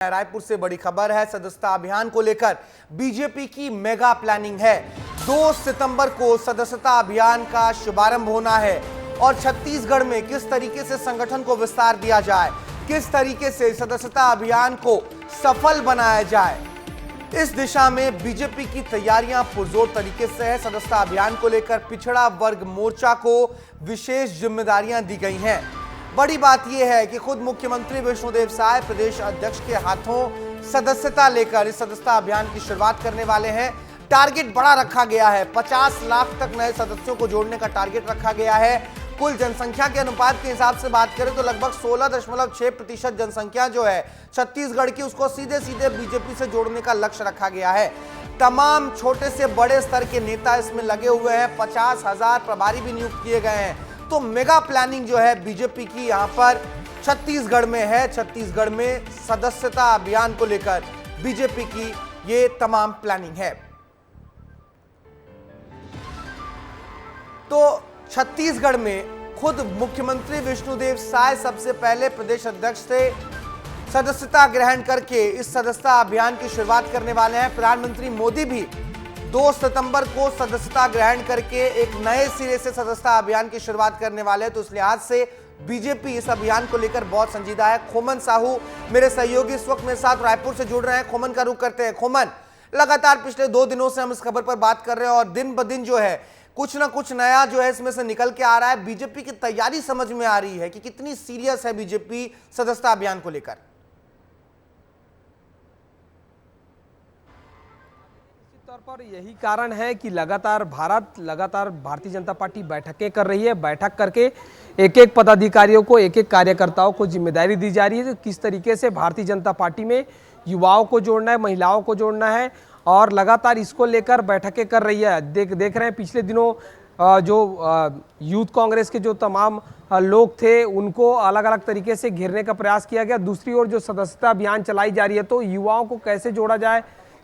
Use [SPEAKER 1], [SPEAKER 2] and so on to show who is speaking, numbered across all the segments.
[SPEAKER 1] रायपुर से बड़ी खबर है। सदस्यता अभियान को लेकर बीजेपी की मेगा प्लानिंग है। 2 सितंबर को सदस्यता अभियान का शुभारंभ होना है और छत्तीसगढ़ में किस तरीके से संगठन को विस्तार दिया जाए, किस तरीके से सदस्यता अभियान को सफल बनाया जाए, इस दिशा में बीजेपी की तैयारियां पुरजोर तरीके से है। सदस्यता अभियान को लेकर पिछड़ा वर्ग मोर्चा को विशेष जिम्मेदारियां दी गई हैं। बड़ी बात यह है कि खुद मुख्यमंत्री विष्णुदेव साय प्रदेश अध्यक्ष के हाथों सदस्यता लेकर इस सदस्यता अभियान की शुरुआत करने वाले हैं। टारगेट बड़ा रखा गया है, 50 लाख तक नए सदस्यों को जोड़ने का टारगेट रखा गया है। कुल जनसंख्या के अनुपात के हिसाब से बात करें तो लगभग 16.6% जनसंख्या जो है छत्तीसगढ़ की, उसको सीधे सीधे बीजेपी से जोड़ने का लक्ष्य रखा गया है। तमाम छोटे से बड़े स्तर के नेता इसमें लगे हुए हैं, 50,000 प्रभारी भी नियुक्त किए गए हैं। तो मेगा प्लानिंग जो है बीजेपी की यहां पर छत्तीसगढ़ में है। छत्तीसगढ़ में सदस्यता अभियान को लेकर बीजेपी की ये तमाम प्लानिंग है। तो छत्तीसगढ़ में खुद मुख्यमंत्री विष्णुदेव साय सबसे पहले प्रदेश अध्यक्ष से सदस्यता ग्रहण करके इस सदस्यता अभियान की शुरुआत करने वाले हैं। प्रधानमंत्री मोदी भी 2 सितंबर को सदस्यता ग्रहण करके एक नए सिरे से सदस्यता अभियान की शुरुआत करने वाले हैं। तो इस लिहाज से बीजेपी इस अभियान को लेकर बहुत संजीदा है। खोमन साहू मेरे सहयोगी इस वक्त मेरे साथ रायपुर से जुड़ रहे हैं। खोमन का रुख करते हैं। खोमन, लगातार पिछले 2 दिनों से हम इस खबर पर बात कर रहे हैं और दिन ब दिन जो है कुछ ना कुछ नया जो है इसमें से निकल के आ रहा है। बीजेपी की तैयारी समझ में आ रही है कि कितनी सीरियस है बीजेपी सदस्यता अभियान को लेकर।
[SPEAKER 2] तौर पर यही कारण है कि लगातार भारतीय जनता पार्टी बैठकें कर रही है। बैठक करके एक एक पदाधिकारियों को, एक एक कार्यकर्ताओं को जिम्मेदारी दी जा रही है कि किस तरीके से भारतीय जनता पार्टी में युवाओं को जोड़ना है, महिलाओं को जोड़ना है, और लगातार इसको लेकर बैठकें कर रही है। देख रहे हैं पिछले दिनों जो यूथ कांग्रेस के जो तमाम लोग थे उनको अलग अलग तरीके से घेरने का प्रयास किया गया। दूसरी ओर जो सदस्यता अभियान चलाई जा रही है तो युवाओं को कैसे जोड़ा जाए,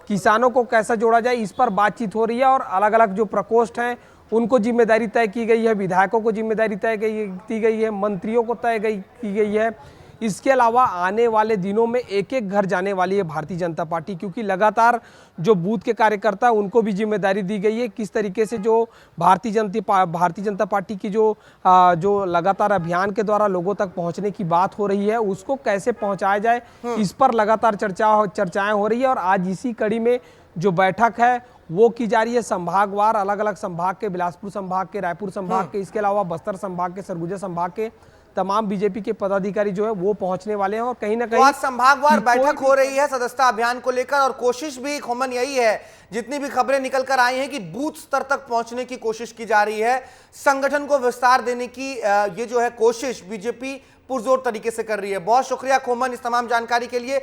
[SPEAKER 2] किसानों को कैसा जोड़ा जाए, इस पर बातचीत हो रही है। और अलग अलग जो प्रकोष्ठ हैं उनको जिम्मेदारी तय की गई है, विधायकों को जिम्मेदारी तय की गई है, मंत्रियों को की गई है। इसके अलावा आने वाले दिनों में एक एक घर जाने वाली है भारतीय जनता पार्टी, क्योंकि लगातार जो बूथ के कार्यकर्ता उनको भी जिम्मेदारी दी गई है किस तरीके से जो भारतीय जनता पार्टी की जो लगातार अभियान के द्वारा लोगों तक पहुंचने की बात हो रही है उसको कैसे पहुंचाया जाए, इस पर लगातार चर्चाएं हो रही है। और आज इसी कड़ी में जो बैठक है वो की जा रही है संभागवार, अलग अलग संभाग के, बिलासपुर संभाग के, रायपुर संभाग के, इसके अलावा बस्तर संभाग के, सरगुजा संभाग के तमाम बीजेपी के पदाधिकारी जो है वो पहुंचने वाले हैं। और कहीं ना कहीं
[SPEAKER 1] आज संभागवार बैठक हो रही है सदस्यता अभियान को लेकर और कोशिश भी खोमन यही है, जितनी भी खबरें निकल कर आई हैं कि बूथ स्तर तक पहुंचने की कोशिश की जा रही है, संगठन को विस्तार देने की ये जो है कोशिश बीजेपी पुरजोर तरीके से कर रही है। बहुत शुक्रिया खोमन इस तमाम जानकारी के लिए।